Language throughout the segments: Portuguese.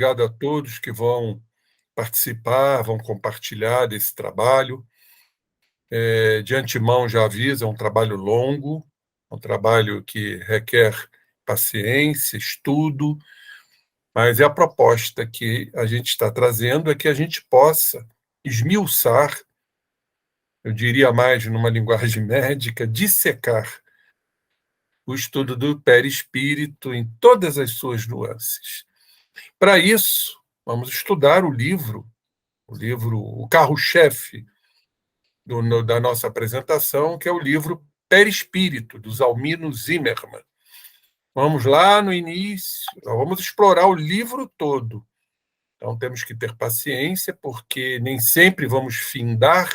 obrigado a todos que vão participar, vão compartilhar desse trabalho. De antemão, já aviso, é um trabalho longo, um trabalho que requer paciência, estudo, mas a proposta que a gente está trazendo é que a gente possa esmiuçar, eu diria mais numa linguagem médica, dissecar o estudo do perispírito em todas as suas nuances. Para isso, vamos estudar o carro-chefe da nossa apresentação, que é o livro Perispírito, do Zalmino Zimmermann. Vamos lá no início, vamos explorar o livro todo. Então, temos que ter paciência, porque nem sempre vamos findar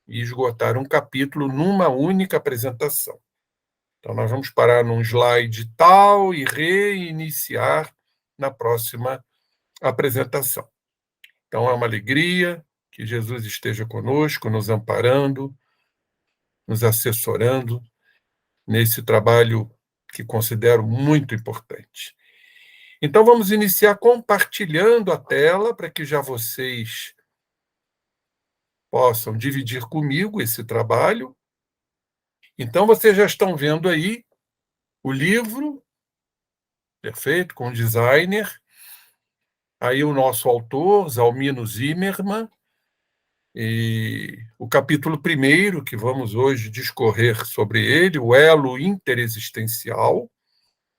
e esgotar um capítulo numa única apresentação. Então, nós vamos parar num slide tal e reiniciar na próxima apresentação. Então, é uma alegria que Jesus esteja conosco, nos amparando, nos assessorando nesse trabalho que considero muito importante. Então, vamos iniciar compartilhando a tela para que já vocês possam dividir comigo esse trabalho. Então, vocês já estão vendo aí o livro, perfeito, com o designer, aí o nosso autor, Zalmino Zimmermann, e o capítulo 1º, que vamos hoje discorrer sobre ele, o elo interexistencial,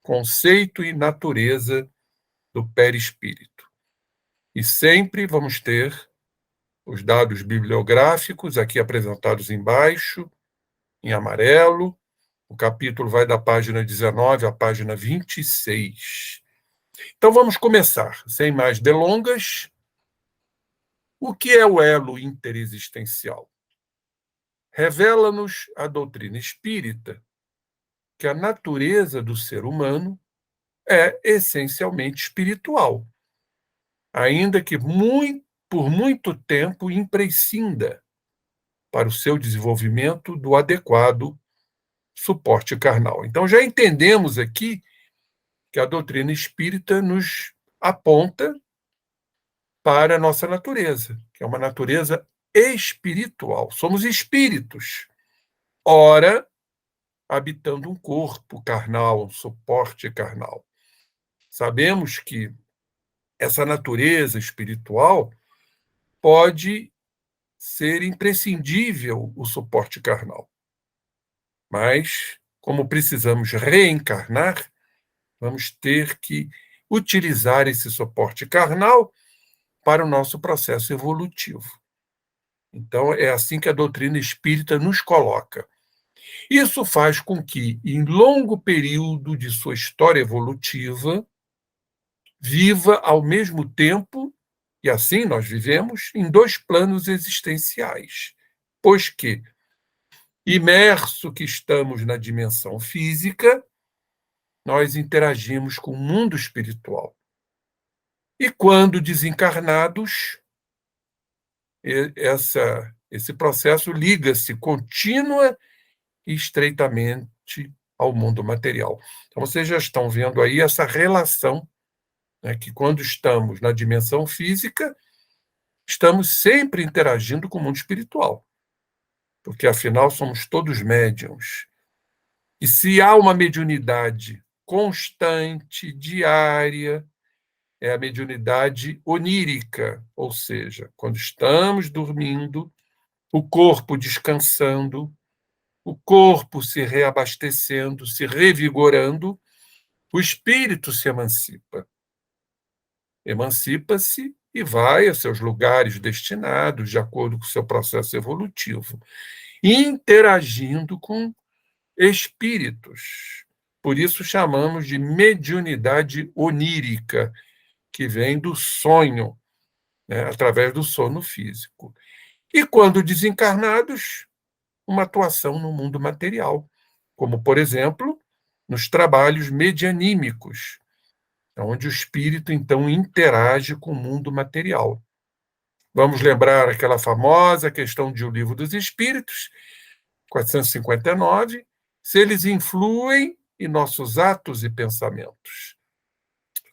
conceito e natureza do perispírito. E sempre vamos ter os dados bibliográficos aqui apresentados embaixo, em amarelo. O capítulo vai da página 19 à página 26. Então vamos começar, sem mais delongas. O que é o elo interexistencial? Revela-nos a doutrina espírita que a natureza do ser humano é essencialmente espiritual, ainda que por muito tempo imprescinda para o seu desenvolvimento do adequado suporte carnal. Então, já entendemos aqui que a doutrina espírita nos aponta para a nossa natureza, que é uma natureza espiritual. Somos espíritos, ora habitando um corpo carnal, um suporte carnal. Sabemos que essa natureza espiritual pode ser imprescindível o suporte carnal. Mas, como precisamos reencarnar, vamos ter que utilizar esse suporte carnal para o nosso processo evolutivo. Então, é assim que a doutrina espírita nos coloca. Isso faz com que, em longo período de sua história evolutiva, viva ao mesmo tempo, e assim nós vivemos, em dois planos existenciais. Pois que, imerso que estamos na dimensão física, nós interagimos com o mundo espiritual. E quando desencarnados, esse processo liga-se contínua e estreitamente ao mundo material. Então, vocês já estão vendo aí essa relação, né, que quando estamos na dimensão física, estamos sempre interagindo com o mundo espiritual, porque, afinal, somos todos médiuns. E se há uma mediunidade constante, diária, é a mediunidade onírica, ou seja, quando estamos dormindo, o corpo descansando, o corpo se reabastecendo, se revigorando, o espírito se emancipa. Emancipa-se e vai a seus lugares destinados, de acordo com o seu processo evolutivo, interagindo com espíritos. Por isso chamamos de mediunidade onírica, que vem do sonho, né, através do sono físico. E quando desencarnados, uma atuação no mundo material, como, por exemplo, nos trabalhos medianímicos, onde o espírito, então, interage com o mundo material. Vamos lembrar aquela famosa questão de O Livro dos Espíritos, 459, se eles influem em nossos atos e pensamentos.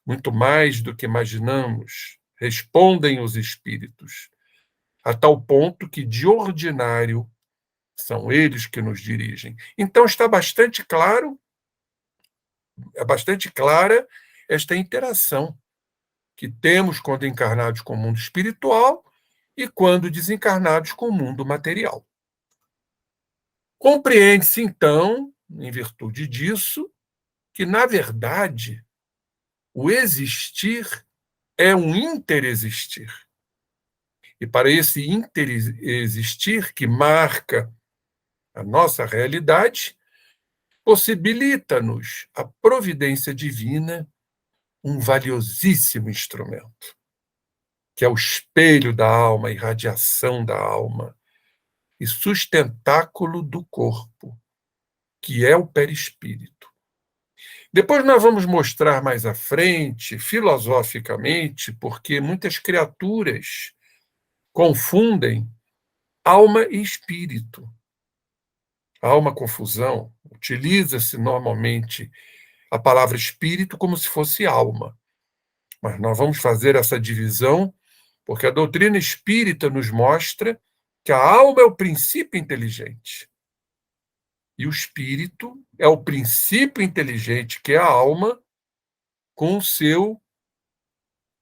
muito mais do que imaginamos, respondem os espíritos, a tal ponto que, de ordinário, são eles que nos dirigem. Então, está bastante claro, é bastante clara esta interação que temos quando encarnados com o mundo espiritual e quando desencarnados com o mundo material. Compreende-se, então, em virtude disso, que, na verdade, o existir é um interexistir. E para esse interexistir que marca a nossa realidade, possibilita-nos a providência divina um valiosíssimo instrumento, que é o espelho da alma, a irradiação da alma e sustentáculo do corpo, que é o perispírito. Depois nós vamos mostrar mais à frente, filosoficamente, porque muitas criaturas confundem alma e espírito. Há uma confusão. Utiliza-se normalmente a palavra espírito como se fosse alma. Mas nós vamos fazer essa divisão porque a doutrina espírita nos mostra que a alma é o princípio inteligente. E o espírito é o princípio inteligente, que é a alma, com o seu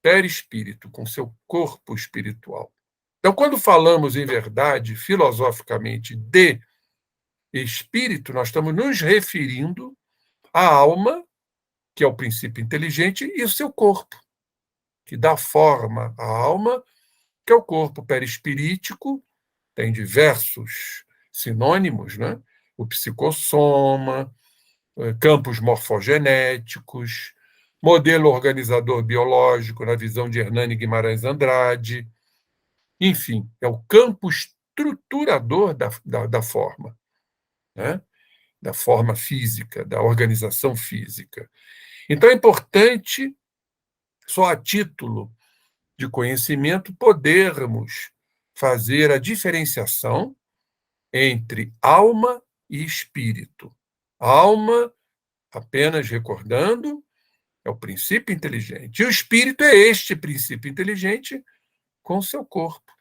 perispírito, com o seu corpo espiritual. Então, quando falamos em verdade, filosoficamente, de espírito, nós estamos nos referindo à alma, que é o princípio inteligente, e o seu corpo, que dá forma à alma, que é o corpo perispirítico, tem diversos sinônimos, né? O psicossoma, campos morfogenéticos, modelo organizador biológico, na visão de Hernani Guimarães Andrade. Enfim, é o campo estruturador da forma, né? Da forma física, da organização física. Então, é importante, só a título de conhecimento, podermos fazer a diferenciação entre alma e espírito. Alma, apenas recordando, é o princípio inteligente. E o espírito é este princípio inteligente com o seu corpo,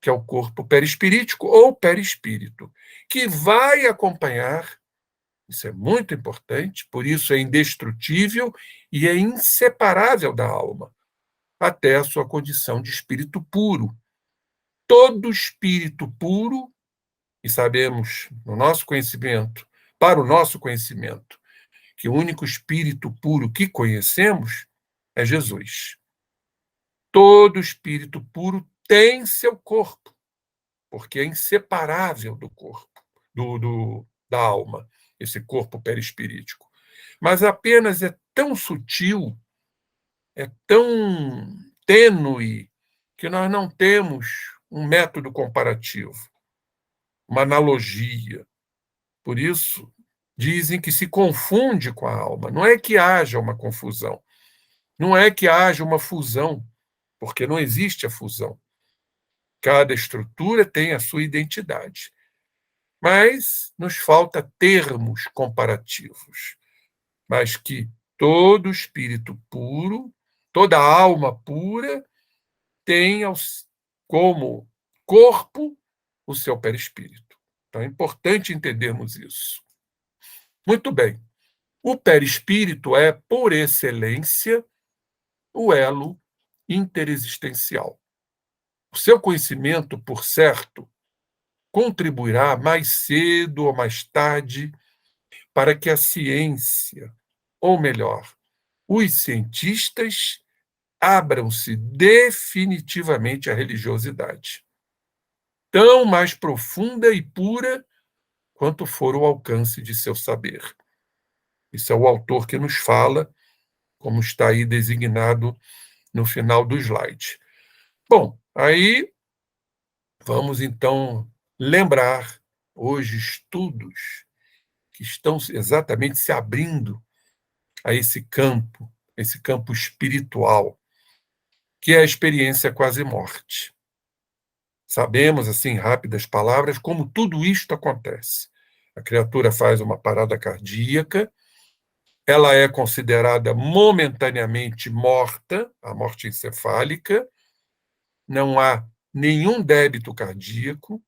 que é o corpo perispirítico ou perispírito, que vai acompanhar, isso é muito importante, por isso é indestrutível e é inseparável da alma, até a sua condição de espírito puro. Todo espírito puro, e sabemos, no nosso conhecimento, para o nosso conhecimento, que o único espírito puro que conhecemos é Jesus. Todo espírito puro tem seu corpo, porque é inseparável do corpo, da alma, esse corpo perispirítico. Mas apenas é tão sutil, é tão tênue, que nós não temos um método comparativo, uma analogia. Por isso, dizem que se confunde com a alma. Não é que haja uma confusão, não é que haja uma fusão, porque não existe a fusão. Cada estrutura tem a sua identidade. Mas nos falta termos comparativos. Mas que todo espírito puro, toda alma pura, tem como corpo o seu perispírito. Então é importante entendermos isso. Muito bem. O perispírito é, por excelência, o elo interexistencial. O seu conhecimento, por certo, contribuirá mais cedo ou mais tarde para que a ciência, ou melhor, os cientistas, abram-se definitivamente à religiosidade, tão mais profunda e pura quanto for o alcance de seu saber. Isso é o autor que nos fala, como está aí designado no final do slide. Bom, aí vamos então lembrar hoje estudos que estão exatamente se abrindo a esse campo espiritual, que é a experiência quase-morte. Sabemos, assim, em rápidas palavras, como tudo isto acontece. A criatura faz uma parada cardíaca, ela é considerada momentaneamente morta, a morte encefálica, não há nenhum débito cardíaco,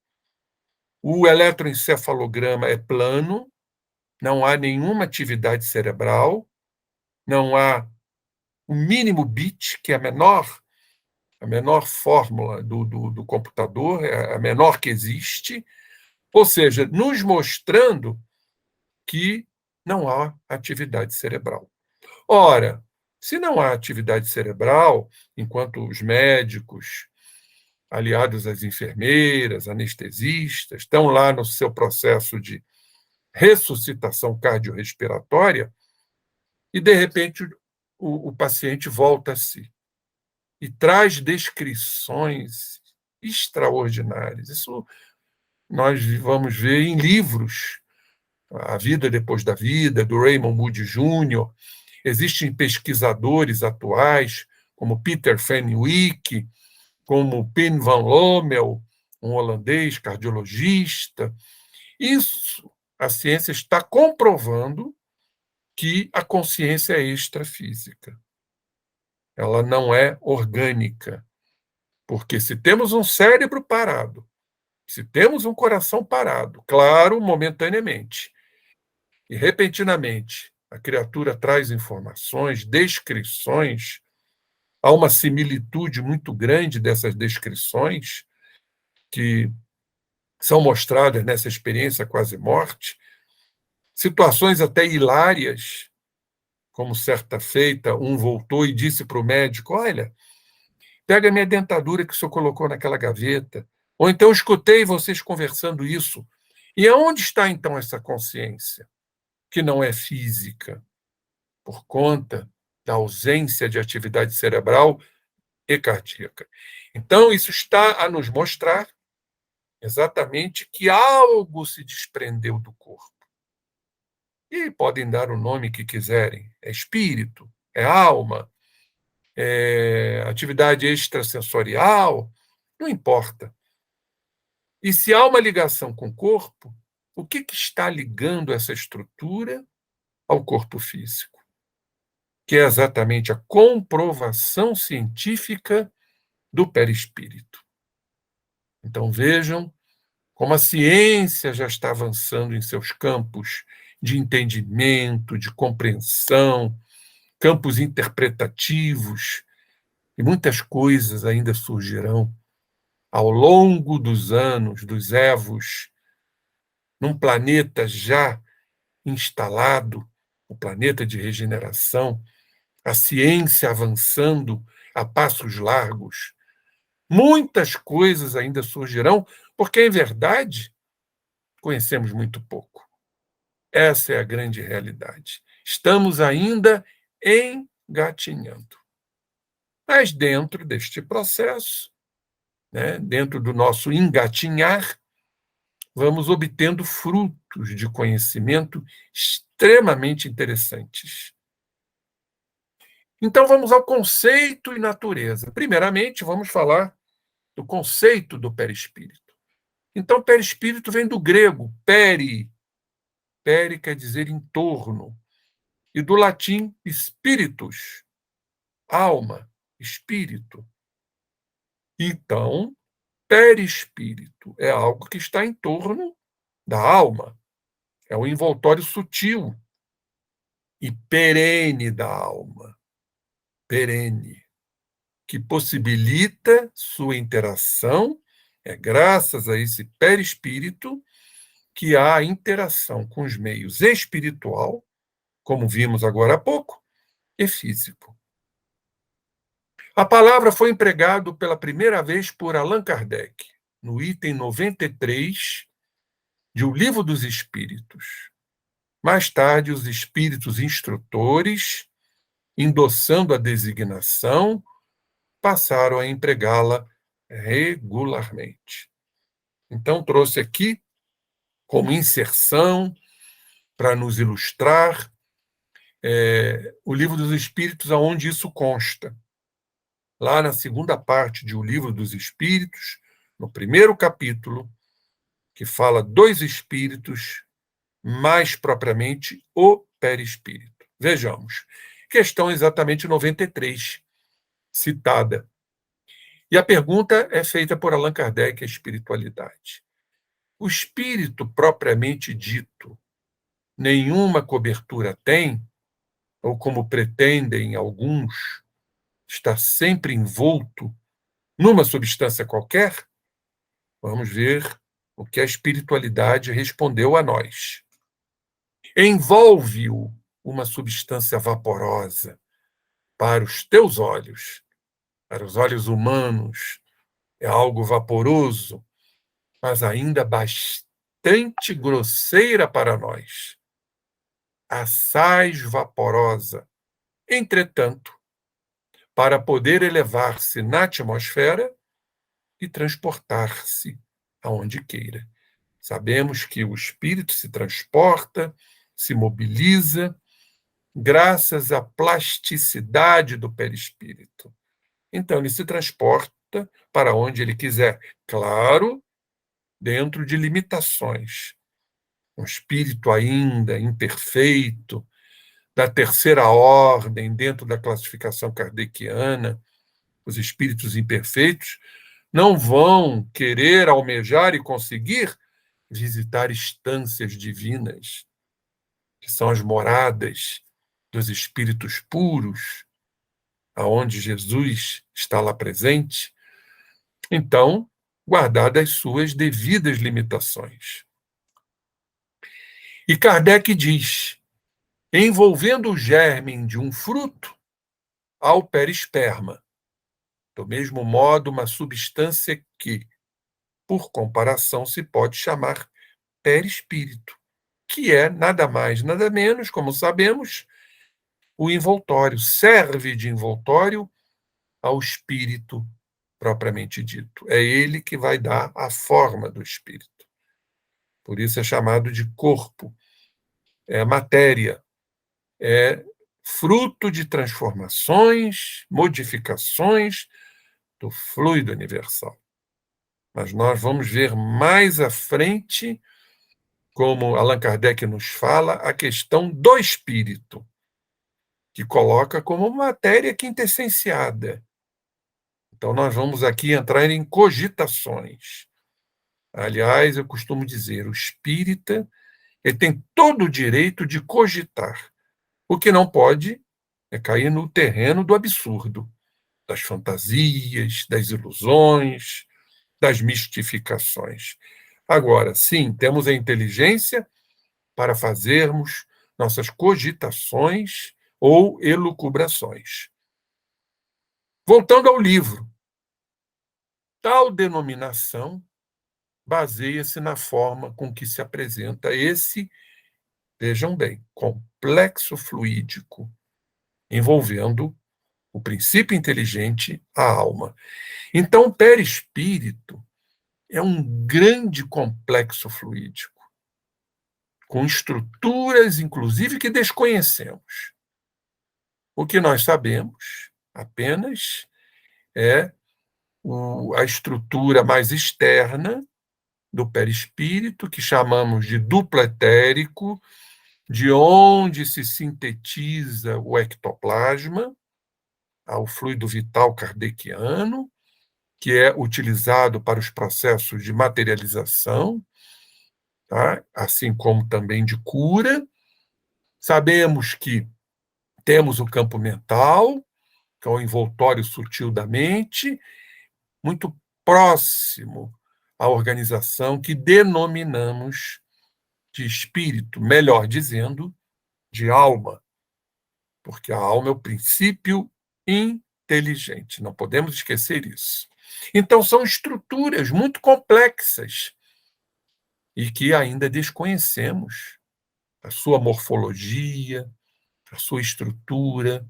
o eletroencefalograma é plano, não há nenhuma atividade cerebral, não há o mínimo bit, que é a menor fórmula do computador, é a menor que existe, ou seja, nos mostrando que não há atividade cerebral. Ora, se não há atividade cerebral, enquanto os médicos, aliados às enfermeiras, anestesistas, estão lá no seu processo de ressuscitação cardiorrespiratória, e de repente o paciente volta a si e traz descrições extraordinárias. Isso nós vamos ver em livros, A Vida Depois da Vida, do Raymond Moody Jr. Existem pesquisadores atuais, como Peter Fenwick, como Pim van Lommel, um holandês cardiologista. Isso, a ciência está comprovando que a consciência é extrafísica. Ela não é orgânica. Porque se temos um cérebro parado, se temos um coração parado, claro, momentaneamente, e repentinamente a criatura traz informações, descrições, há uma similitude muito grande dessas descrições que são mostradas nessa experiência quase-morte, situações até hilárias, como certa feita, um voltou e disse para o médico: olha, pega a minha dentadura que o senhor colocou naquela gaveta. Ou então escutei vocês conversando isso. E aonde está então essa consciência, que não é física, por conta da ausência de atividade cerebral e cardíaca? Então, isso está a nos mostrar exatamente que algo se desprendeu do corpo. E podem dar o nome que quiserem: é espírito, é alma, é atividade extrasensorial, não importa. E se há uma ligação com o corpo, o que está ligando essa estrutura ao corpo físico? Que é exatamente a comprovação científica do perispírito. Então vejam como a ciência já está avançando em seus campos de entendimento, de compreensão, campos interpretativos, e muitas coisas ainda surgirão ao longo dos anos, dos evos, num planeta já instalado, o planeta de regeneração, a ciência avançando a passos largos. Muitas coisas ainda surgirão, porque, em verdade, conhecemos muito pouco. Essa é a grande realidade. Estamos ainda engatinhando. Mas dentro deste processo, né, dentro do nosso engatinhar, vamos obtendo frutos de conhecimento extremamente interessantes. Então, vamos ao conceito e natureza. Primeiramente, vamos falar do conceito do perispírito. Então, perispírito vem do grego peri. Peri quer dizer em torno. E do latim spiritus, alma, espírito. Então, perispírito é algo que está em torno da alma. É o envoltório sutil e perene da alma. Perene, que possibilita sua interação, é graças a esse perispírito que há a interação com os meios espiritual, como vimos agora há pouco, e físico. A palavra foi empregada pela primeira vez por Allan Kardec, no item 93 de O Livro dos Espíritos. Mais tarde, os espíritos instrutores, endossando a designação, passaram a empregá-la regularmente. Então, trouxe aqui, como inserção, para nos ilustrar, o Livro dos Espíritos, aonde isso consta. Lá na segunda parte de O Livro dos Espíritos, no primeiro capítulo, que fala dos espíritos, mais propriamente o perispírito. Vejamos. Questão exatamente 93, citada. E a pergunta é feita por Allan Kardec, a espiritualidade. O espírito propriamente dito, nenhuma cobertura tem, ou como pretendem alguns, está sempre envolto numa substância qualquer? Vamos ver o que a espiritualidade respondeu a nós. Envolve-o uma substância vaporosa para os teus olhos, para os olhos humanos, é algo vaporoso, mas ainda bastante grosseira para nós. Assaz vaporosa. Entretanto, para poder elevar-se na atmosfera e transportar-se aonde queira. Sabemos que o espírito se transporta, se mobiliza, graças à plasticidade do perispírito. Então, ele se transporta para onde ele quiser. Claro, dentro de limitações. Um espírito ainda imperfeito, da terceira ordem, dentro da classificação kardeciana, os espíritos imperfeitos, não vão querer almejar e conseguir visitar instâncias divinas, que são as moradas dos espíritos puros, aonde Jesus está lá presente. Então, guardadas as suas devidas limitações. E Kardec diz: envolvendo o germe de um fruto ao perisperma, do mesmo modo, uma substância que, por comparação, se pode chamar perispírito, que é nada mais, nada menos, como sabemos, o envoltório, serve de envoltório ao espírito propriamente dito. É ele que vai dar a forma do espírito. Por isso é chamado de corpo. É matéria, é fruto de transformações, modificações do fluido universal. Mas nós vamos ver mais à frente, como Allan Kardec nos fala, a questão do espírito, que coloca como matéria quintessenciada. Então, nós vamos aqui entrar em cogitações. Aliás, eu costumo dizer, o espírita ele tem todo o direito de cogitar. O que não pode é cair no terreno do absurdo, das fantasias, das ilusões, das mistificações. Agora, sim, temos a inteligência para fazermos nossas cogitações ou elucubrações. Voltando ao livro, tal denominação baseia-se na forma com que se apresenta esse, vejam bem, complexo fluídico, envolvendo o princípio inteligente, a alma. Então, o perispírito é um grande complexo fluídico, com estruturas, inclusive, que desconhecemos. O que nós sabemos apenas é a estrutura mais externa do perispírito, que chamamos de duplo etérico, de onde se sintetiza o ectoplasma, o fluido vital kardeciano, que é utilizado para os processos de materialização, tá? Assim como também de cura. Sabemos que temos o campo mental, que é o envoltório sutil da mente, muito próximo à organização que denominamos de espírito, melhor dizendo, de alma, porque a alma é o princípio inteligente, não podemos esquecer isso. Então, são estruturas muito complexas e que ainda desconhecemos a sua morfologia, a sua estrutura.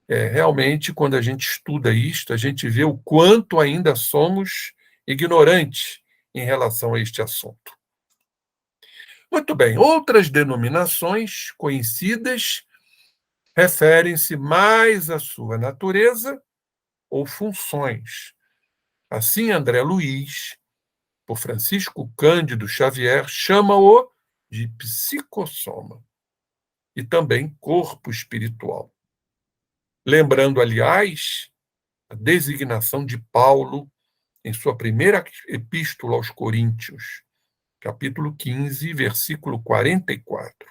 Realmente, quando a gente estuda isto, a gente vê o quanto ainda somos ignorantes em relação a este assunto. Muito bem, outras denominações conhecidas referem-se mais à sua natureza ou funções. Assim, André Luiz, por Francisco Cândido Xavier, chama-o de psicossoma. e também corpo espiritual. Lembrando, aliás, a designação de Paulo em sua primeira epístola aos Coríntios, capítulo 15, versículo 44.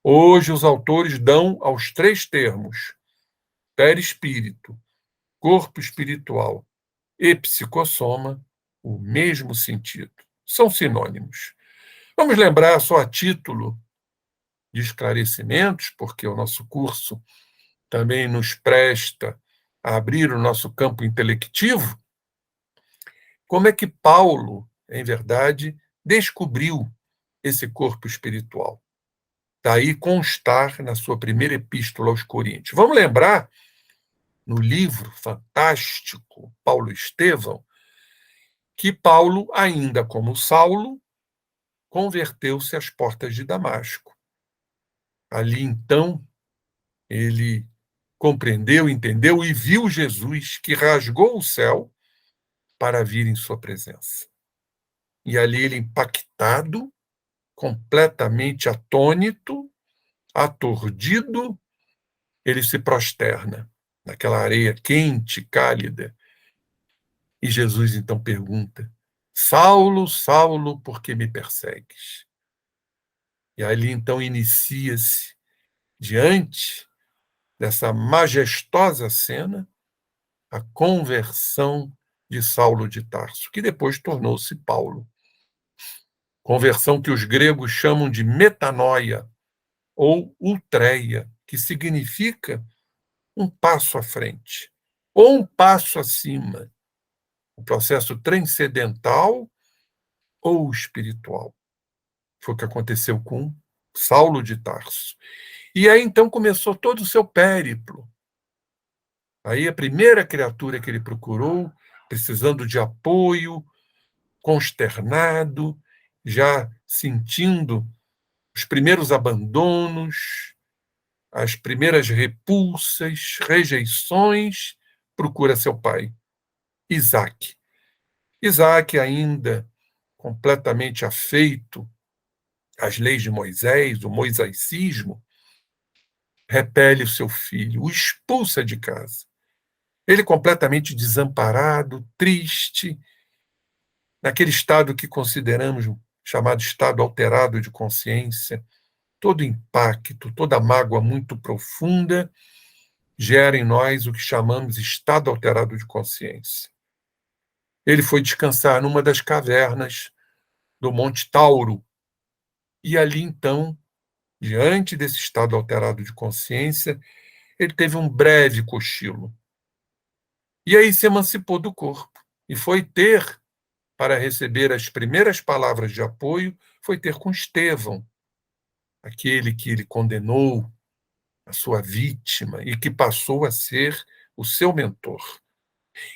Hoje os autores dão aos três termos, perispírito, corpo espiritual e psicossoma, o mesmo sentido. São sinônimos. Vamos lembrar só a título de esclarecimentos, porque o nosso curso também nos presta a abrir o nosso campo intelectivo, como é que Paulo, em verdade, descobriu esse corpo espiritual. Daí constar na sua primeira epístola aos Coríntios. Vamos lembrar, no livro fantástico Paulo Estevão, que Paulo, ainda como Saulo, converteu-se às portas de Damasco. Ali, então, ele compreendeu, entendeu e viu Jesus, que rasgou o céu para vir em sua presença. E ali ele, impactado, completamente atônito, aturdido, ele se prosterna naquela areia quente, cálida. E Jesus então pergunta: Saulo, Saulo, por que me persegues? E ali então inicia-se, diante dessa majestosa cena, a conversão de Saulo de Tarso, que depois tornou-se Paulo. Conversão que os gregos chamam de metanoia ou ultreia, que significa um passo à frente ou um passo acima, o processo transcendental ou espiritual. Foi o que aconteceu com Saulo de Tarso. E aí então começou todo o seu périplo. Aí a primeira criatura que ele procurou, precisando de apoio, consternado, já sentindo os primeiros abandonos, as primeiras repulsas, rejeições, procura seu pai, Isaac. Isaac, ainda completamente afeito às leis de Moisés, o moisaicismo, repele o seu filho, o expulsa de casa. Ele completamente desamparado, triste, naquele estado que consideramos chamado estado alterado de consciência, todo impacto, toda mágoa muito profunda gera em nós o que chamamos estado alterado de consciência. Ele foi descansar numa das cavernas do Monte Tauro, e ali então, diante desse estado alterado de consciência, ele teve um breve cochilo. E aí se emancipou do corpo e foi ter, para receber as primeiras palavras de apoio, foi ter com Estevão, aquele que ele condenou, a sua vítima, e que passou a ser o seu mentor.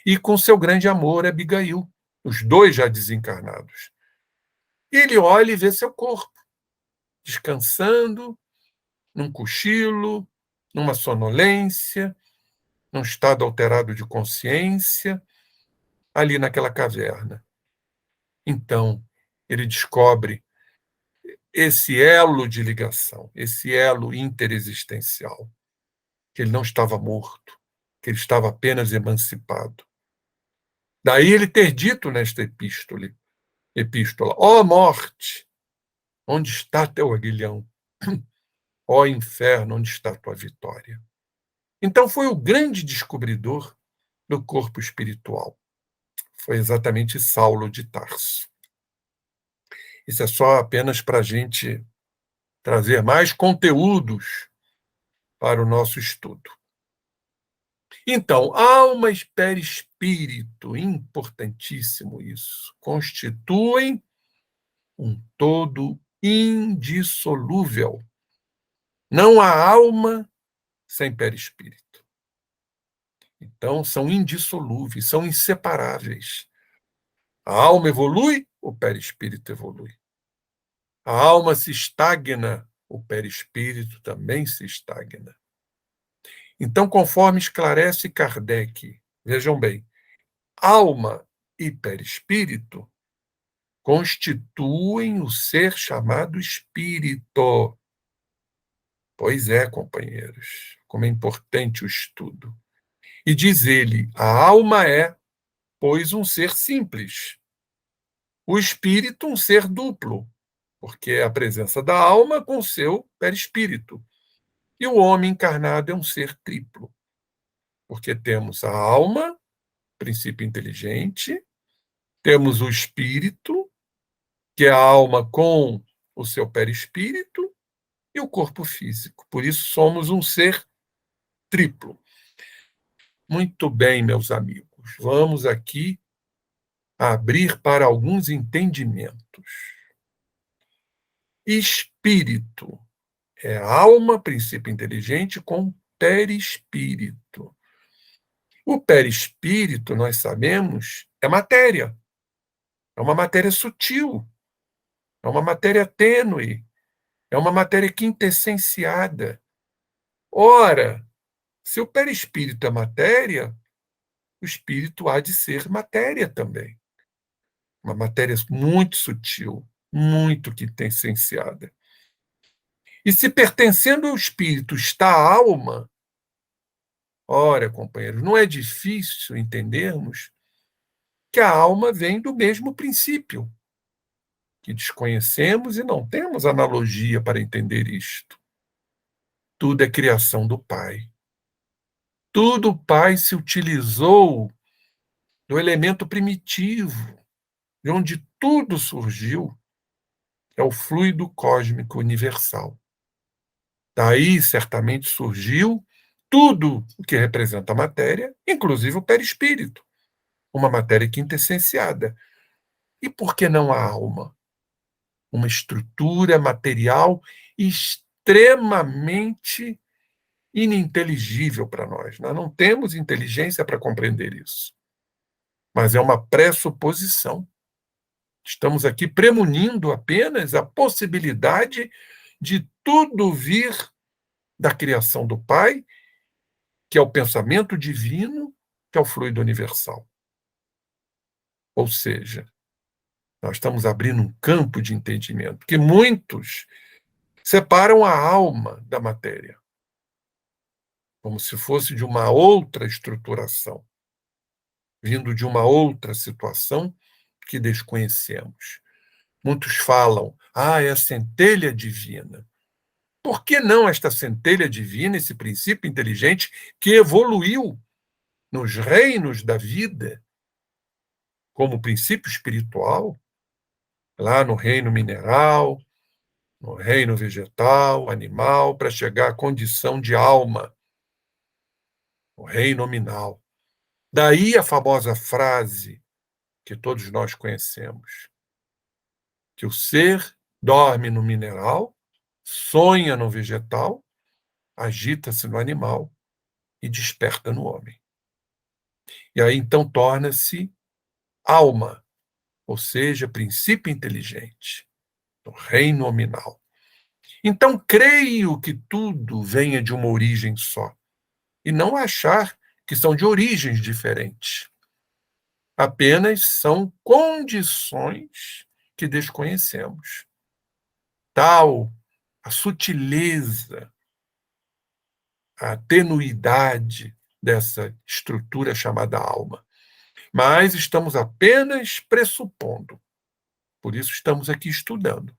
E com seu grande amor, Abigail, os dois já desencarnados. E ele olha e vê seu corpo, descansando, num cochilo, numa sonolência, num estado alterado de consciência, ali naquela caverna. Então, ele descobre esse elo de ligação, esse elo interexistencial, que ele não estava morto, que ele estava apenas emancipado. Daí ele ter dito nesta epístola, ó morte, onde está teu aguilhão? Ó inferno, onde está tua vitória? Então foi o grande descobridor do corpo espiritual. Foi exatamente Saulo de Tarso. Isso é só apenas para a gente trazer mais conteúdos para o nosso estudo. Então, alma, perispírito, importantíssimo isso, constituem um todo indissolúvel. Não há alma sem perispírito. Então, são indissolúveis, são inseparáveis. A alma evolui, o perispírito evolui. A alma se estagna, o perispírito também se estagna. Então, conforme esclarece Kardec, vejam bem, alma e perispírito constituem o ser chamado espírito. Pois é, companheiros, como é importante o estudo. E diz ele: a alma é, pois, um ser simples, o espírito um ser duplo, porque é a presença da alma com seu perispírito. E o homem encarnado é um ser triplo, porque temos a alma, princípio inteligente, temos o espírito, que é a alma com o seu perispírito, e o corpo físico. Por isso somos um ser triplo. Muito bem, meus amigos. Vamos aqui abrir para alguns entendimentos. Espírito é alma, princípio inteligente, com perispírito. O perispírito, nós sabemos, é matéria. É uma matéria sutil, é uma matéria tênue, é uma matéria quintessenciada. Ora, se o perispírito é matéria, o espírito há de ser matéria também. Uma matéria muito sutil, muito quintessenciada. E se pertencendo ao espírito está a alma, ora, companheiros, não é difícil entendermos que a alma vem do mesmo princípio, que desconhecemos e não temos analogia para entender isto. Tudo é criação do Pai. Tudo o Pai se utilizou do elemento primitivo, de onde tudo surgiu, é o fluido cósmico universal. Daí, certamente, surgiu tudo o que representa a matéria, inclusive o perispírito, uma matéria quintessenciada. E por que não a alma? Uma estrutura material extremamente ininteligível para nós. Nós não temos inteligência para compreender isso. Mas é uma pressuposição. Estamos aqui premunindo apenas a possibilidade de tudo vir da criação do Pai, que é o pensamento divino, que é o fluido universal. Ou seja, nós estamos abrindo um campo de entendimento, que muitos separam a alma da matéria, como se fosse de uma outra estruturação, vindo de uma outra situação que desconhecemos. Muitos falam, é a centelha divina. Por que não esta centelha divina, esse princípio inteligente que evoluiu nos reinos da vida, como princípio espiritual, lá no reino mineral, no reino vegetal, animal, para chegar à condição de alma, o reino nominal. Daí a famosa frase que todos nós conhecemos, que o ser dorme no mineral, sonha no vegetal, agita-se no animal e desperta no homem. E aí então torna-se alma, ou seja, princípio inteligente, do reino nominal. Então creio que tudo venha de uma origem só, e não achar que são de origens diferentes. Apenas são condições que desconhecemos. Tal a sutileza, a tenuidade dessa estrutura chamada alma. Mas estamos apenas pressupondo, por isso estamos aqui estudando,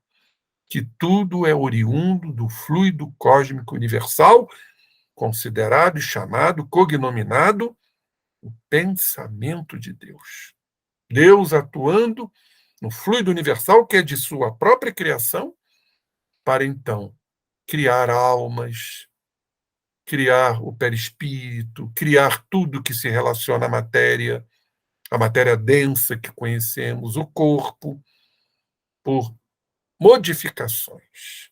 que tudo é oriundo do fluido cósmico universal, considerado e chamado, cognominado, o pensamento de Deus. Deus atuando no fluido universal, que é de sua própria criação, para então criar almas, criar o perispírito, criar tudo que se relaciona à matéria, a matéria densa que conhecemos, o corpo, por modificações,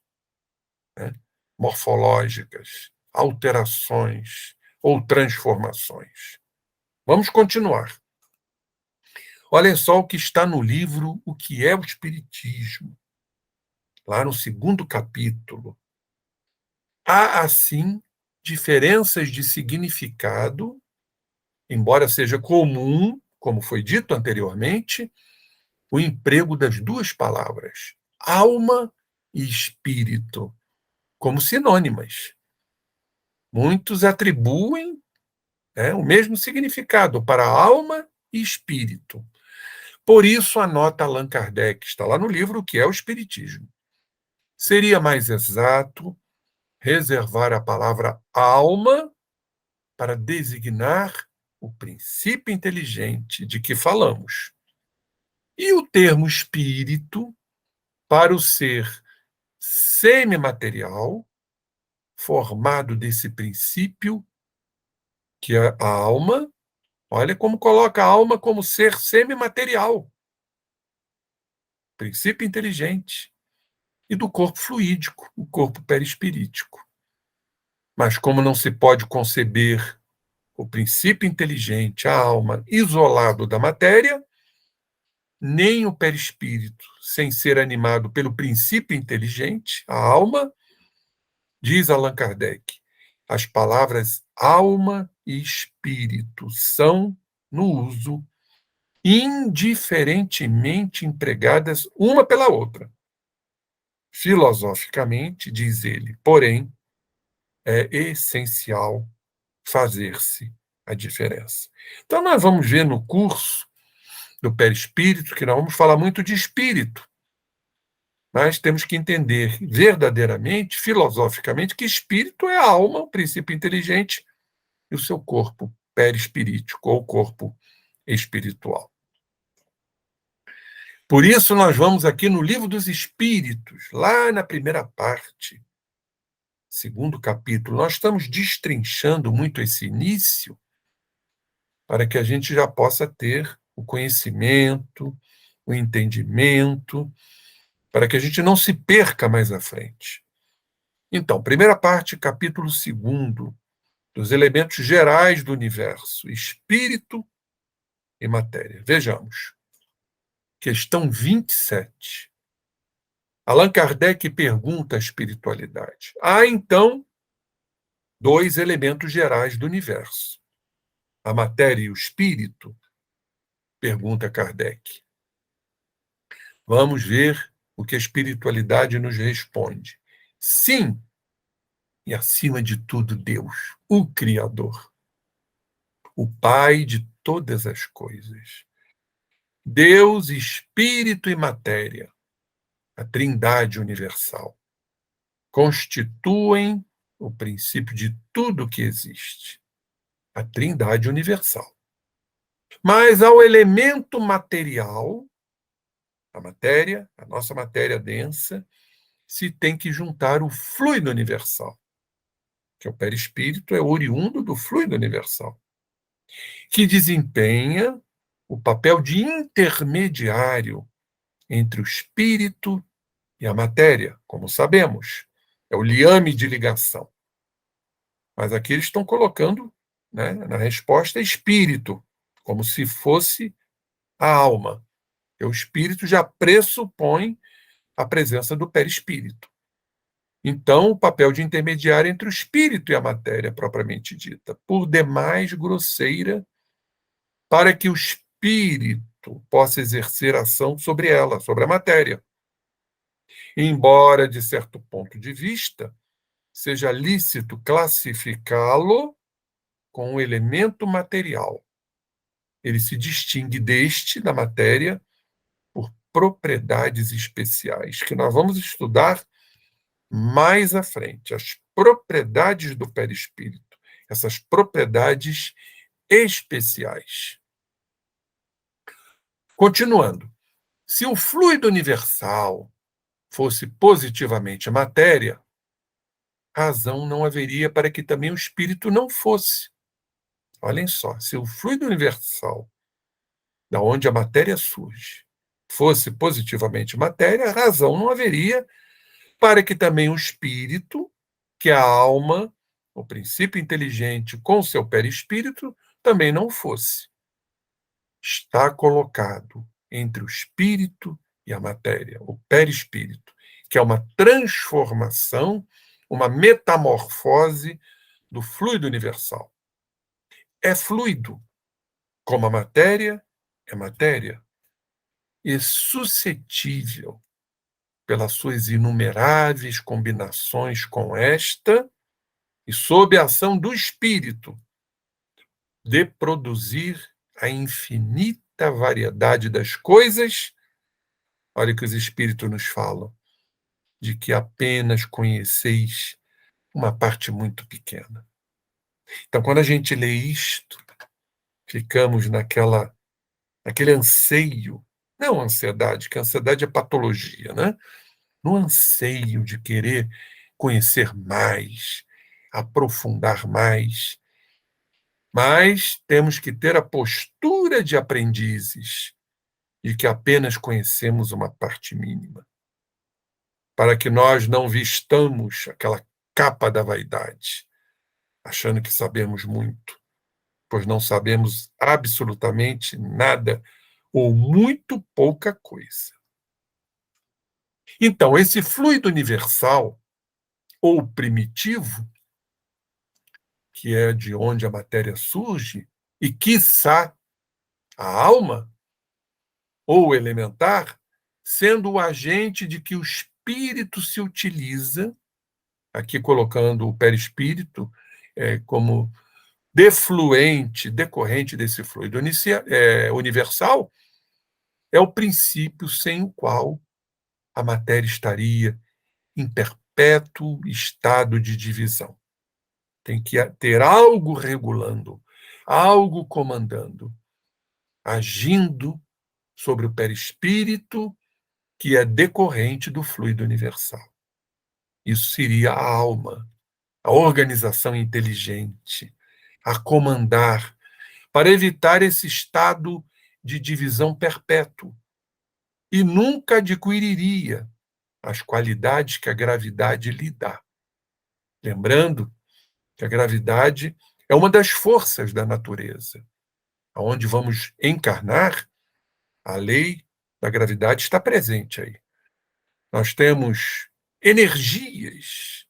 né, morfológicas, alterações ou transformações. Vamos continuar. Olhem só o que está no livro O que é o Espiritismo, lá no 2º capítulo. Há, assim, diferenças de significado, embora seja comum, como foi dito anteriormente, o emprego das duas palavras, alma e espírito. como sinônimas. Muitos atribuem, né, o mesmo significado para alma e espírito. Por isso, anota Allan Kardec, está lá no livro, o que é o Espiritismo. Seria mais exato reservar a palavra alma para designar o princípio inteligente de que falamos, e o termo espírito para o ser semimaterial, formado desse princípio, que é a alma. Olha como coloca a alma como ser semimaterial, princípio inteligente, e do corpo fluídico, o corpo perispirítico. Mas como não se pode conceber o princípio inteligente, a alma, isolado da matéria, nem o perispírito, sem ser animado pelo princípio inteligente, a alma, diz Allan Kardec, as palavras alma e espírito são, no uso, indiferentemente empregadas uma pela outra. Filosoficamente, diz ele, porém, é essencial fazer-se a diferença. Então, nós vamos ver no curso do perispírito que nós vamos falar muito de espírito, mas temos que entender verdadeiramente, filosoficamente, que espírito é a alma, o princípio inteligente, e o seu corpo perispirítico, ou corpo espiritual. Por isso, nós vamos aqui no Livro dos Espíritos, lá na primeira parte, segundo capítulo. Nós estamos destrinchando muito esse início para que a gente já possa ter o conhecimento, o entendimento, para que a gente não se perca mais à frente. Então, primeira parte, capítulo 2, dos elementos gerais do universo, espírito e matéria. Vejamos. Questão 27. Allan Kardec pergunta à espiritualidade. Há, então, dois elementos gerais do universo. A matéria e o espírito? Pergunta Kardec. Vamos ver o que a espiritualidade nos responde. Sim, e acima de tudo, Deus, o Criador, o Pai de todas as coisas. Deus, espírito e matéria, a Trindade universal, constituem o princípio de tudo que existe, a Trindade universal. Mas ao elemento material, a matéria, a nossa matéria densa, se tem que juntar o fluido universal, que é o perispírito, é oriundo do fluido universal, que desempenha o papel de intermediário entre o espírito e a matéria, como sabemos. É o liame de ligação. Mas aqui eles estão colocando, né, na resposta espírito, como se fosse a alma. E o espírito já pressupõe a presença do perispírito. Então, o papel de intermediário entre o espírito e a matéria propriamente dita, por demais grosseira, para que o espírito possa exercer ação sobre ela, sobre a matéria. Embora, de certo ponto de vista, seja lícito classificá-lo com um elemento material. Ele se distingue deste, da matéria, por propriedades especiais, que nós vamos estudar mais à frente. As propriedades do perispírito, essas propriedades especiais. Continuando, se o fluido universal fosse positivamente a matéria, razão não haveria para que também o espírito não fosse. Olhem só, se o fluido universal, da onde a matéria surge, fosse positivamente matéria, razão não haveria para que também o espírito, que é a alma, o princípio inteligente com seu perispírito, também não fosse. Está colocado entre o espírito e a matéria, o perispírito, que é uma transformação, uma metamorfose do fluido universal. É fluido, como a matéria é matéria, e suscetível pelas suas inumeráveis combinações com esta, e sob a ação do espírito, de produzir a infinita variedade das coisas. Olha o que os espíritos nos falam, de que apenas conheceis uma parte muito pequena. Então, quando a gente lê isto, ficamos naquele anseio, não ansiedade, que a ansiedade é patologia, né? No anseio de querer conhecer mais, aprofundar mais, mas temos que ter a postura de aprendizes e que apenas conhecemos uma parte mínima, para que nós não vistamos aquela capa da vaidade, achando que sabemos muito, pois não sabemos absolutamente nada ou muito pouca coisa. Então, esse fluido universal ou primitivo, que é de onde a matéria surge, e quiçá a alma, ou elementar, sendo o agente de que o espírito se utiliza, aqui colocando o perispírito como defluente, decorrente desse fluido universal, é o princípio sem o qual a matéria estaria em perpétuo estado de divisão. Tem que ter algo regulando, algo comandando, agindo sobre o perispírito, que é decorrente do fluido universal. Isso seria a alma, a organização inteligente, a comandar, para evitar esse estado de divisão perpétuo, e nunca adquiriria as qualidades que a gravidade lhe dá. Lembrando que a gravidade é uma das forças da natureza. Onde vamos encarnar, a lei da gravidade está presente aí. Nós temos energias,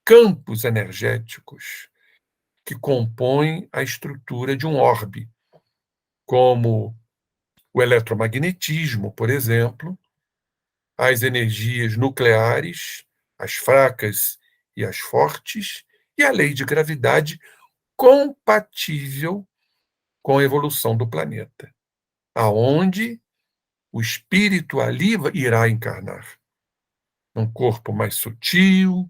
campos energéticos que compõem a estrutura de um orbe, como o eletromagnetismo, por exemplo, as energias nucleares, as fracas e as fortes, e a lei de gravidade compatível com a evolução do planeta, aonde o espírito ali irá encarnar, num corpo mais sutil,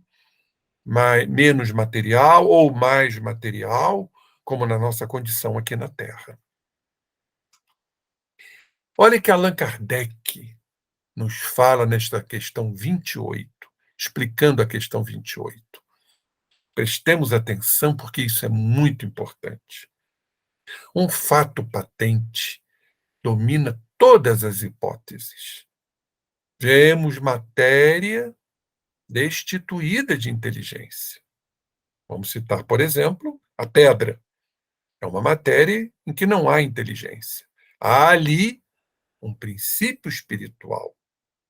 menos material ou mais material, como na nossa condição aqui na Terra. Olha que Allan Kardec nos fala nesta questão 28, explicando a questão 28. Prestemos atenção, porque isso é muito importante. Um fato patente domina todas as hipóteses. Vemos matéria destituída de inteligência. Vamos citar, por exemplo, a pedra. É uma matéria em que não há inteligência. Há ali um princípio espiritual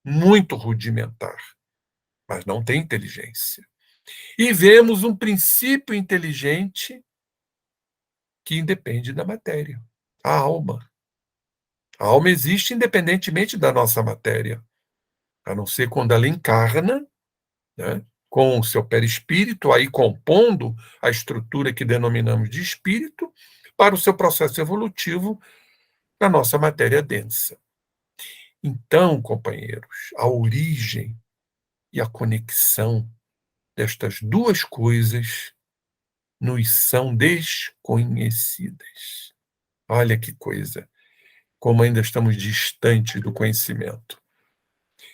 muito rudimentar, mas não tem inteligência. E vemos um princípio inteligente que independe da matéria, a alma. A alma existe independentemente da nossa matéria, a não ser quando ela encarna, né, com o seu perispírito, aí compondo a estrutura que denominamos de espírito, para o seu processo evolutivo na nossa matéria densa. Então, companheiros, a origem e a conexão destas duas coisas nos são desconhecidas. Olha que coisa, como ainda estamos distantes do conhecimento.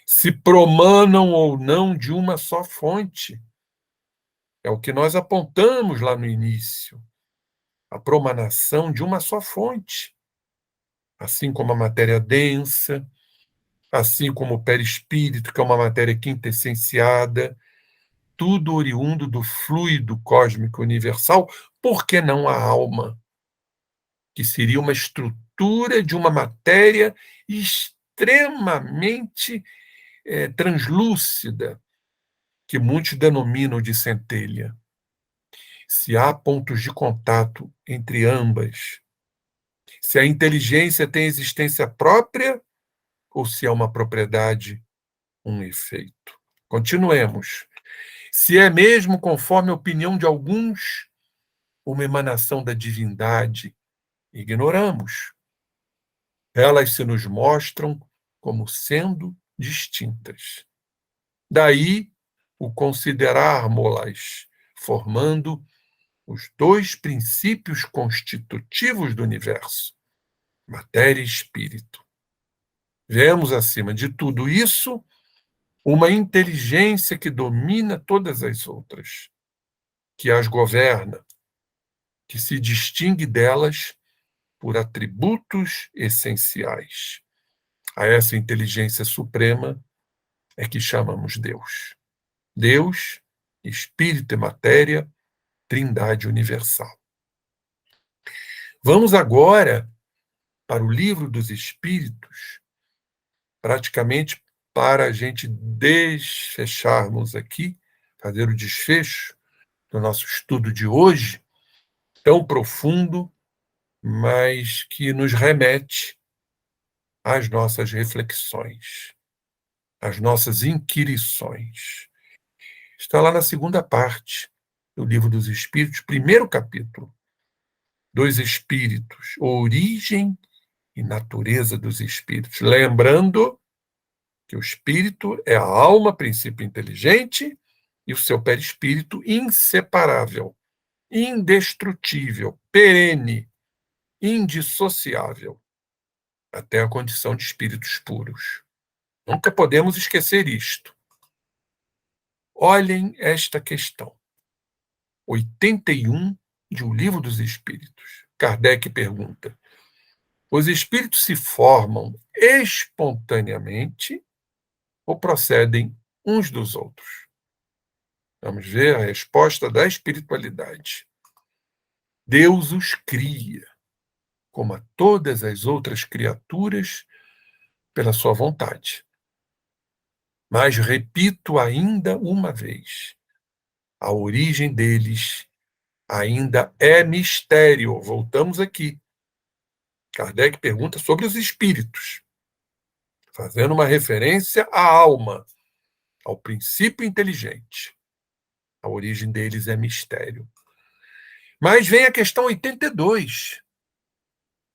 Se promanam ou não de uma só fonte, é o que nós apontamos lá no início, a promanação de uma só fonte, assim como a matéria densa, assim como o perispírito, que é uma matéria quintessenciada, tudo oriundo do fluido cósmico universal, por que não a alma, que seria uma estrutura de uma matéria extremamente translúcida, que muitos denominam de centelha. Se há pontos de contato entre ambas, se a inteligência tem existência própria ou se é uma propriedade, um efeito. Continuemos. Se é mesmo, conforme a opinião de alguns, uma emanação da divindade, ignoramos. Elas se nos mostram como sendo distintas. Daí o considerarmos-las formando os dois princípios constitutivos do universo, matéria e espírito. Vemos, acima de tudo isso, uma inteligência que domina todas as outras, que as governa, que se distingue delas por atributos essenciais. A essa inteligência suprema é que chamamos Deus. Deus, espírito e matéria, trindade universal. Vamos agora para o Livro dos Espíritos, praticamente para a gente desfecharmos aqui, fazer o desfecho do nosso estudo de hoje, tão profundo, mas que nos remete às nossas reflexões, às nossas inquirições. Está lá na segunda parte do Livro dos Espíritos, primeiro capítulo, dos Espíritos, origem e natureza dos espíritos. Lembrando que o espírito é a alma, princípio inteligente, e o seu perispírito inseparável, indestrutível, perene, indissociável, até a condição de espíritos puros. Nunca podemos esquecer isto. Olhem esta questão. 81 de O Livro dos Espíritos. Kardec pergunta: os espíritos se formam espontaneamente ou procedem uns dos outros? Vamos ver a resposta da espiritualidade. Deus os cria, como a todas as outras criaturas, pela sua vontade. Mas repito ainda uma vez, a origem deles ainda é mistério. Voltamos aqui. Kardec pergunta sobre os espíritos, fazendo uma referência à alma, ao princípio inteligente. A origem deles é mistério. Mas vem a questão 82,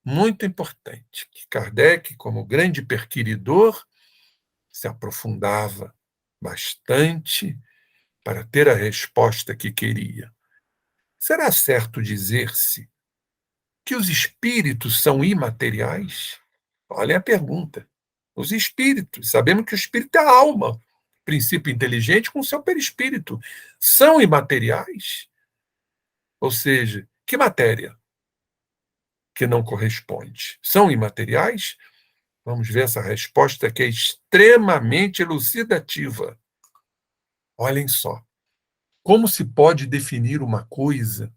muito importante, que Kardec, como grande perquiridor, se aprofundava bastante para ter a resposta que queria. Será certo dizer-se que os espíritos são imateriais? Olha a pergunta. Os espíritos, sabemos que o espírito é a alma, princípio inteligente com seu perispírito, são imateriais? Ou seja, que matéria que não corresponde? São imateriais? Vamos ver essa resposta que é extremamente elucidativa. Olhem só. Como se pode definir uma coisa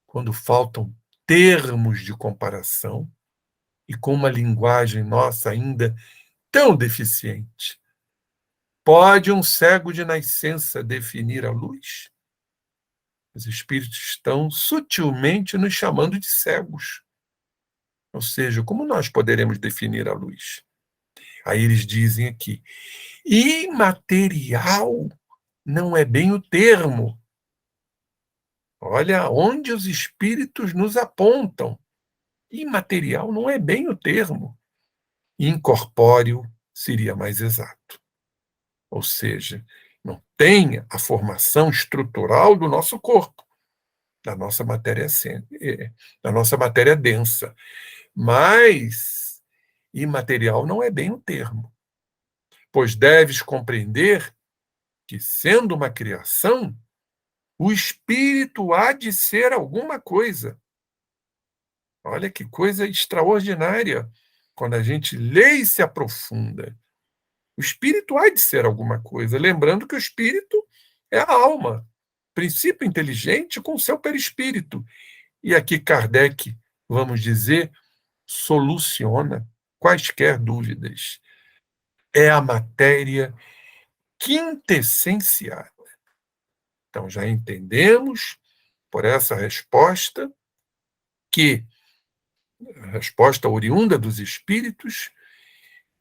quando faltam termos de comparação e com uma linguagem nossa ainda tão deficiente? Pode um cego de nascença definir a luz? Os espíritos estão sutilmente nos chamando de cegos. Ou seja, como nós poderemos definir a luz? Aí eles dizem aqui, imaterial não é bem o termo. Olha onde os espíritos nos apontam. Imaterial não é bem o termo. Incorpóreo seria mais exato. Ou seja, não tem a formação estrutural do nosso corpo, da nossa matéria densa. Mas imaterial não é bem o termo, pois deves compreender que, sendo uma criação, o espírito há de ser alguma coisa. Olha que coisa extraordinária quando a gente lê e se aprofunda. O espírito há de ser alguma coisa, lembrando que o espírito é a alma, princípio inteligente com seu perispírito. E aqui Kardec, vamos dizer, soluciona quaisquer dúvidas. É a matéria quintessencial. Então, já entendemos, por essa resposta, que a resposta oriunda dos espíritos,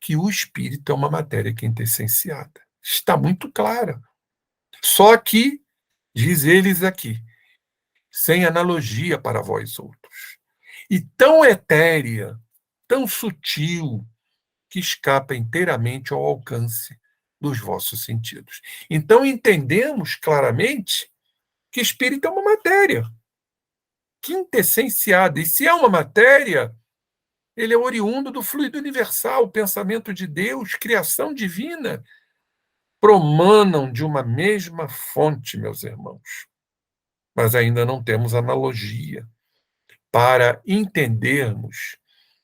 que o espírito é uma matéria quintessenciada. Está muito clara. Só que, diz eles aqui, sem analogia para vós outros, e tão etérea, tão sutil, que escapa inteiramente ao alcance dos vossos sentidos. Então entendemos claramente que espírito é uma matéria quintessenciada, e se é uma matéria, ele é oriundo do fluido universal, o pensamento de Deus, criação divina, promanam de uma mesma fonte, meus irmãos. Mas ainda não temos analogia para entendermos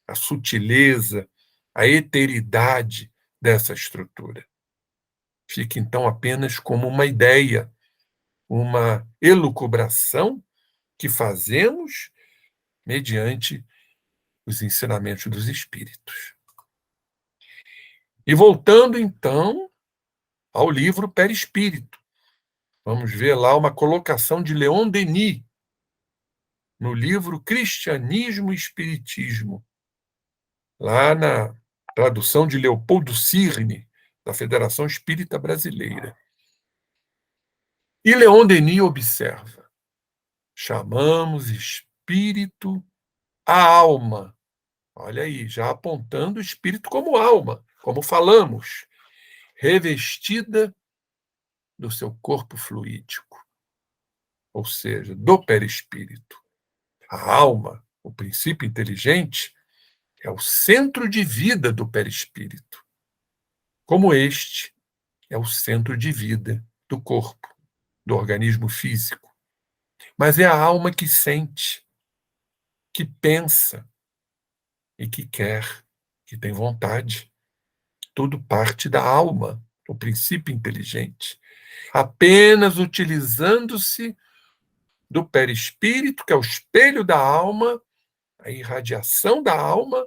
a sutileza, a eteridade dessa estrutura. Fica então apenas como uma ideia, uma elucubração que fazemos mediante os ensinamentos dos espíritos. E voltando então ao livro Perispírito, vamos ver lá uma colocação de Leon Denis no livro Cristianismo e Espiritismo, lá na tradução de Leopoldo Cirne, da Federação Espírita Brasileira. E Leon Denis observa: chamamos espírito a alma. Olha aí, já apontando o espírito como alma, como falamos, revestida do seu corpo fluídico, ou seja, do perispírito. A alma, o princípio inteligente, é o centro de vida do perispírito, como este é o centro de vida do corpo, do organismo físico. Mas é a alma que sente, que pensa e que quer, que tem vontade. Tudo parte da alma, o princípio inteligente. Apenas utilizando-se do perispírito, que é o espelho da alma, a irradiação da alma,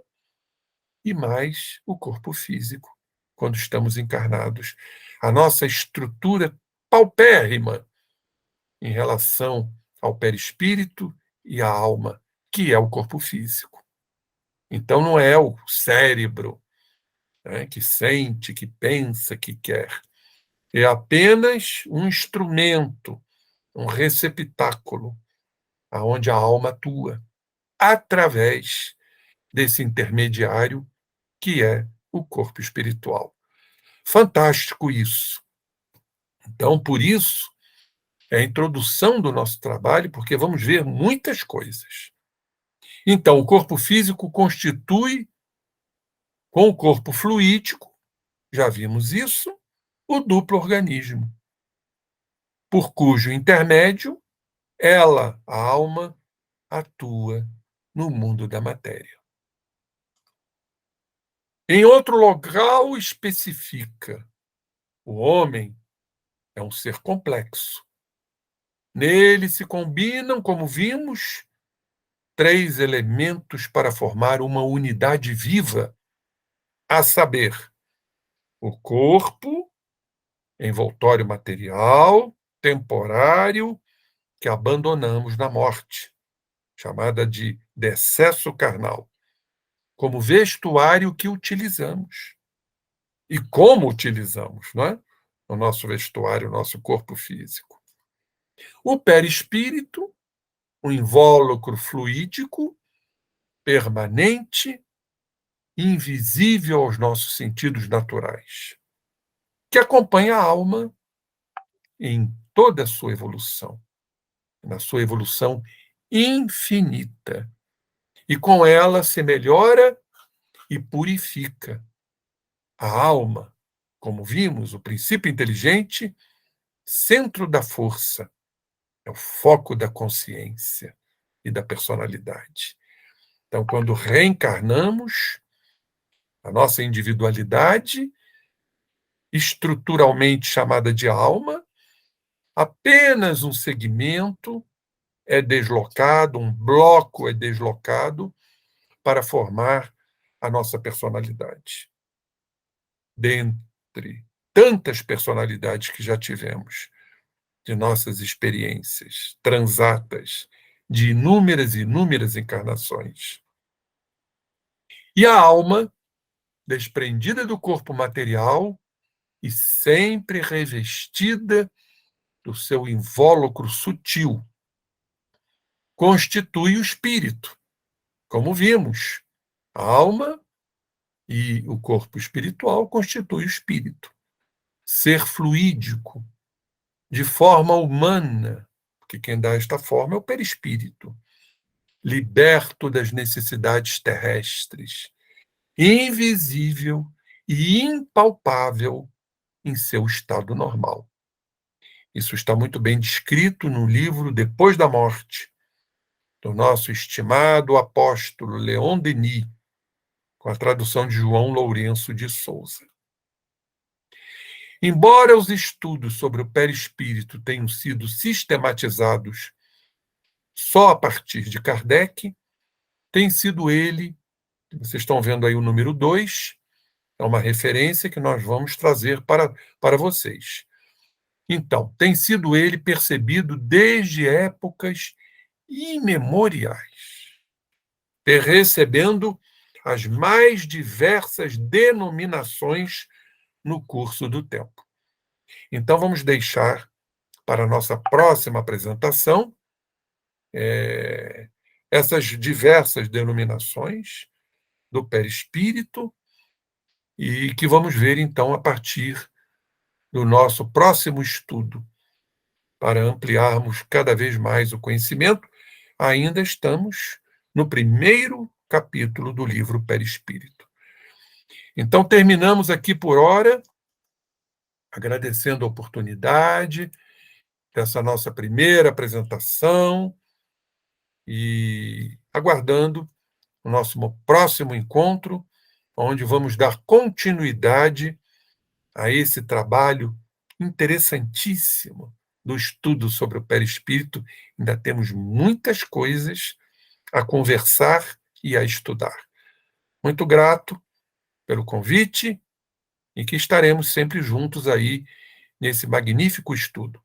e mais o corpo físico, quando estamos encarnados. A nossa estrutura paupérrima em relação ao perispírito e à alma, que é o corpo físico. Então, não é o cérebro, né, que sente, que pensa, que quer. É apenas um instrumento, um receptáculo, aonde a alma atua, através desse intermediário que é o corpo espiritual. Fantástico isso. Então, por isso, é a introdução do nosso trabalho, porque vamos ver muitas coisas. Então, o corpo físico constitui, com o corpo fluídico, já vimos isso, o duplo organismo, por cujo intermédio ela, a alma, atua no mundo da matéria. Em outro local, especifica: o homem é um ser complexo. Nele se combinam, como vimos, três elementos para formar uma unidade viva, a saber, o corpo, envoltório material, temporário, que abandonamos na morte, chamada de decesso carnal, como vestuário que utilizamos. E como utilizamos, não é? O nosso vestuário, o nosso corpo físico. O perispírito, um invólucro fluídico, permanente, invisível aos nossos sentidos naturais, que acompanha a alma em toda a sua evolução, na sua evolução infinita. E com ela se melhora e purifica. A alma, como vimos, o princípio inteligente, centro da força, é o foco da consciência e da personalidade. Então, quando reencarnamos, a nossa individualidade, estruturalmente chamada de alma, apenas um segmento é deslocado, um bloco é deslocado para formar a nossa personalidade. Dentre tantas personalidades que já tivemos, de nossas experiências transatas, de inúmeras e inúmeras encarnações. E a alma, desprendida do corpo material e sempre revestida do seu invólucro sutil, constitui o espírito. Como vimos, a alma e o corpo espiritual constituem o espírito. Ser fluídico, de forma humana, porque quem dá esta forma é o perispírito, liberto das necessidades terrestres, invisível e impalpável em seu estado normal. Isso está muito bem descrito no livro Depois da Morte, do nosso estimado apóstolo Leon Denis, com a tradução de João Lourenço de Souza. Embora os estudos sobre o perispírito tenham sido sistematizados só a partir de Kardec, tem sido ele, vocês estão vendo aí o número 2, é uma referência que nós vamos trazer para vocês. Então, tem sido ele percebido desde épocas imemoriais, recebendo as mais diversas denominações no curso do tempo. Então, vamos deixar para a nossa próxima apresentação essas diversas denominações do perispírito e que vamos ver, então, a partir do nosso próximo estudo, para ampliarmos cada vez mais o conhecimento. Ainda estamos no primeiro capítulo do livro Perispírito. Então, terminamos aqui por hora, agradecendo a oportunidade dessa nossa primeira apresentação e aguardando o nosso próximo encontro, onde vamos dar continuidade a esse trabalho interessantíssimo do estudo sobre o perispírito. Ainda temos muitas coisas a conversar e a estudar. Muito grato pelo convite e que estaremos sempre juntos aí nesse magnífico estudo.